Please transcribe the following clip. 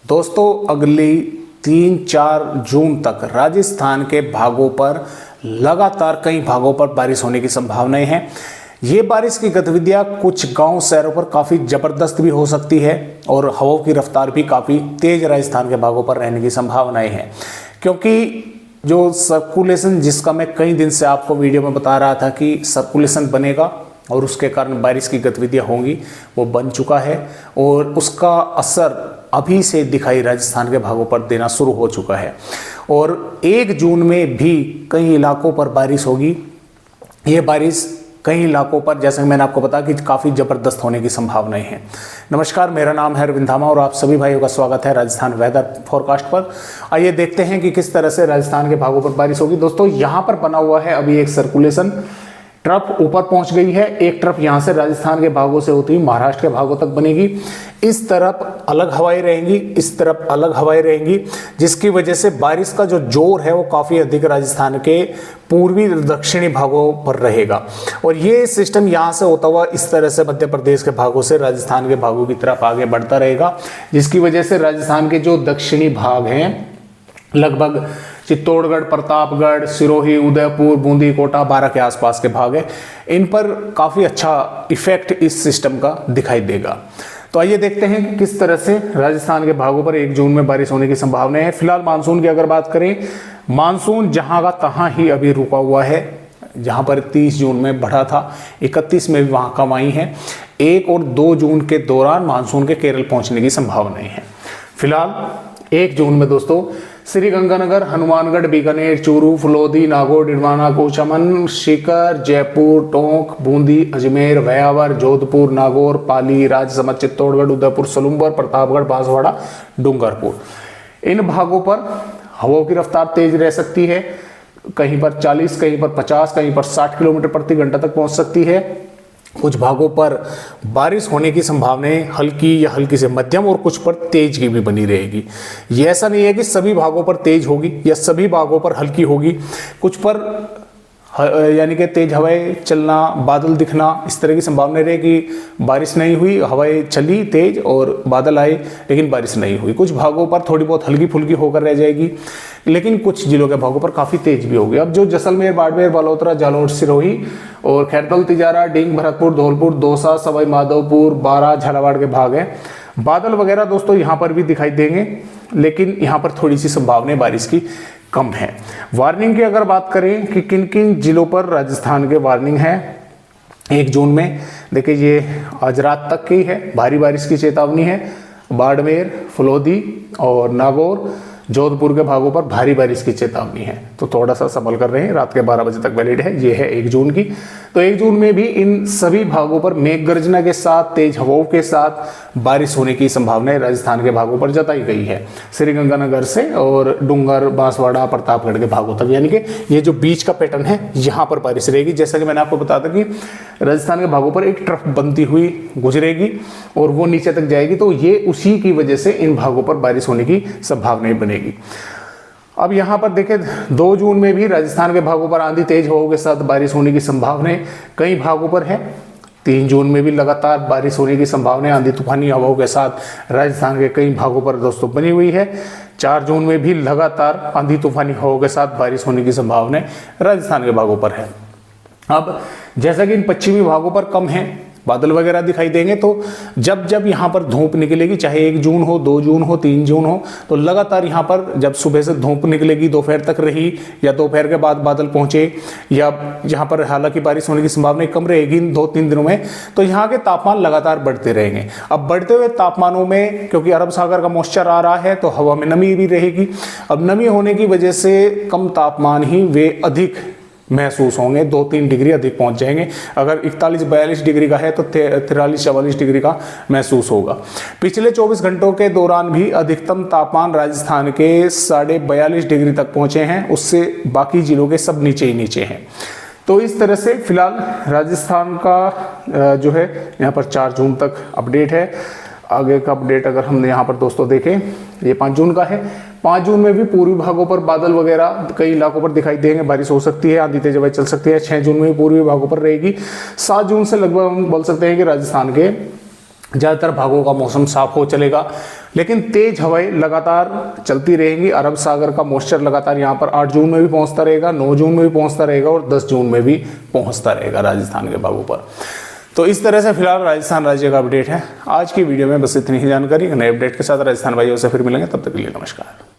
दोस्तों अगली 3-4 जून तक राजस्थान के भागों पर लगातार कई भागों पर बारिश होने की संभावनाएं हैं। ये बारिश की गतिविधियां कुछ गांव शहरों पर काफ़ी ज़बरदस्त भी हो सकती है और हवाओं की रफ्तार भी काफ़ी तेज राजस्थान के भागों पर रहने की संभावनाएं हैं, क्योंकि जो सर्कुलेशन जिसका मैं कई दिन से आपको वीडियो में बता रहा था कि सर्कुलेशन बनेगा और उसके कारण बारिश की गतिविधियां होंगी, वो बन चुका है और उसका असर अभी से दिखाई राजस्थान के भागों पर देना शुरू हो चुका है। और 1 जून में भी कई इलाकों पर बारिश होगी। ये बारिश कई इलाकों पर, जैसे मैंने आपको बताया, कि काफ़ी ज़बरदस्त होने की संभावनाएं हैं। नमस्कार, मेरा नाम है अरविंद धामा और आप सभी भाइयों का स्वागत है राजस्थान वेदर फोरकास्ट पर। आइए देखते हैं कि किस तरह से राजस्थान के भागों पर बारिश होगी। दोस्तों यहाँ पर बना हुआ है अभी एक सर्कुलेशन, ट्रफ ऊपर पहुंच गई है। एक ट्रफ यहाँ से राजस्थान के भागों से होती हुई महाराष्ट्र के भागों तक बनेगी। इस तरफ अलग हवाएं रहेंगी, इस तरफ अलग हवाएं रहेंगी, जिसकी वजह से बारिश का जो जोर है वो काफ़ी अधिक राजस्थान के पूर्वी दक्षिणी भागों पर रहेगा। और ये सिस्टम यहाँ से होता हुआ इस तरह से मध्य प्रदेश के भागों से राजस्थान के भागों की तरफ आगे बढ़ता रहेगा, जिसकी वजह से राजस्थान के जो दक्षिणी भाग हैं, लगभग चित्तौड़गढ़, प्रतापगढ़, सिरोही, उदयपुर, बूंदी, कोटा, बारां के आसपास के भाग हैं, इन पर काफ़ी अच्छा इफेक्ट इस सिस्टम का दिखाई देगा। तो आइए देखते हैं कि किस तरह से राजस्थान के भागों पर 1 जून में बारिश होने की संभावना है। फिलहाल मानसून की अगर बात करें, मानसून जहां का तहां ही अभी रुका हुआ है। जहां पर 30 जून में बढ़ा था, 31 में भी वहां कम आई है। 1 और 2 जून के दौरान मानसून के केरल पहुंचने की संभावनाएं हैं। फिलहाल 1 जून में दोस्तों श्रीगंगानगर, हनुमानगढ़, बीकानेर, चूरू, फलोदी, नागौर, डिडवाना, कोचामन, सीकर, जयपुर, टोंक, बूंदी, अजमेर, भयावर, जोधपुर, नागौर, पाली, राजसमंद, चित्तौड़गढ़, उदयपुर, सलूम्बर, प्रतापगढ़, बांसवाड़ा, डूंगरपुर, इन भागों पर हवाओं की रफ्तार तेज रह सकती है। कहीं पर 40, कहीं पर 50, कहीं पर 60 किलोमीटर प्रति घंटा तक पहुंच सकती है। कुछ भागों पर बारिश होने की संभावनाएं हल्की या हल्की से मध्यम और कुछ पर तेज की भी बनी रहेगी। ये ऐसा नहीं है कि सभी भागों पर तेज होगी या सभी भागों पर हल्की होगी। कुछ पर यानी कि तेज हवाएं चलना, बादल दिखना, इस तरह की संभावना रहेगी। बारिश नहीं हुई, हवाएं चली तेज और बादल आए लेकिन बारिश नहीं हुई। कुछ भागों पर थोड़ी बहुत हल्की फुल्की होकर रह जाएगी, लेकिन कुछ जिलों के भागों पर काफ़ी तेज भी होगी। अब जो जैसलमेर, बाड़मेर, बालोतरा, जालौर, सिरोही और खैरतल, तिजारा, डींग, भरतपुर, धौलपुर, दौसा, सवाई माधोपुर, बारां, झालावाड़ के भाग हैं, बादल वगैरह दोस्तों यहाँ पर भी दिखाई देंगे, लेकिन यहाँ पर थोड़ी सी संभावना बारिश की कम है। वार्निंग की अगर बात करें कि किन किन जिलों पर राजस्थान के वार्निंग है 1 जून में, देखिए ये आज रात तक की है। भारी बारिश की चेतावनी है बाड़मेर, फलोदी और नागौर, जोधपुर के भागों पर भारी बारिश की चेतावनी है, तो थोड़ा सा संभल कर रहे हैं। रात के 12 बजे तक वैलिड है। ये है 1 जून की। तो 1 जून में भी इन सभी भागों पर मेघ गर्जना के साथ, तेज हवाओं के साथ बारिश होने की संभावना राजस्थान के भागों पर जताई गई है। श्रीगंगानगर से और डूंगर, बांसवाड़ा, प्रतापगढ़ के भागों तक, यानी कि ये जो बीच का पैटर्न है यहाँ पर बारिश रहेगी। जैसा कि मैंने आपको बताया था कि राजस्थान के भागों पर एक ट्रफ बनती हुई गुजरेगी और वो नीचे तक जाएगी, तो ये उसी की वजह से इन भागों पर बारिश होने की संभावनाएं बनेगी। अब यहाँ पर देखें 2 जून में भी राजस्थान के भागों पर आंधी तेज हवाओं के साथ बारिश होने की संभावनाएं कई भागों पर है। 3 जून में भी लगातार बारिश होने की संभावना आंधी तूफानी हवाओं के साथ राजस्थान के कई भागों पर दोस्तों बनी हुई है। 4 जून में भी लगातार आंधी तूफानी हवाओं के साथ बारिश होने की संभावना राजस्थान के भागों पर है। अब जैसा कि इन पश्चिमी भागों पर कम है, बादल वगैरह दिखाई देंगे, तो जब जब यहाँ पर धूप निकलेगी, चाहे 1 जून हो, 2 जून हो, 3 जून हो, तो लगातार यहाँ पर जब सुबह से धूप निकलेगी, दोपहर तक रही या दोपहर के बाद बादल पहुंचे, या यहाँ पर हालांकि बारिश होने की संभावना कम रहेगी इन 2-3 दिनों में, तो यहाँ के तापमान लगातार बढ़ते रहेंगे। अब बढ़ते हुए तापमानों में क्योंकि अरब सागर का मॉइस्चर आ रहा है, तो हवा में नमी भी रहेगी। अब नमी होने की वजह से कम तापमान ही वे अधिक महसूस होंगे, 2-3 डिग्री अधिक पहुंच जाएंगे। अगर 41-42 डिग्री का है तो 43-44 डिग्री का महसूस होगा। पिछले 24 घंटों के दौरान भी अधिकतम तापमान राजस्थान के 42.5 डिग्री तक पहुंचे हैं, उससे बाकी जिलों के सब नीचे ही नीचे हैं। तो इस तरह से फिलहाल राजस्थान का जो है यहाँ पर 4 जून तक अपडेट है। आगे का अपडेट अगर हम यहाँ पर दोस्तों देखें, ये 5 जून का है। 5 जून में भी पूर्वी भागों पर बादल वगैरह कई इलाकों पर दिखाई देंगे, बारिश हो सकती है, आंधी तेज हवाएं चल सकती है। 6 जून में भी पूर्वी भागों पर रहेगी। 7 जून से लगभग हम बोल सकते हैं कि राजस्थान के ज़्यादातर भागों का मौसम साफ हो चलेगा। लेकिन तेज हवाएं लगातार चलती रहेंगी। अरब सागर का मॉइस्चर लगातार यहाँ पर 8 जून में भी पहुंचता रहेगा, 9 जून में भी पहुंचता रहेगा और 10 जून में भी पहुंचता रहेगा राजस्थान के भागों पर। तो इस तरह से फिलहाल राजस्थान राज्य का अपडेट है। आज की वीडियो में बस इतनी ही जानकारी। नए अपडेट के साथ राजस्थान भाइयों से फिर मिलेंगे, तब तक के लिए नमस्कार।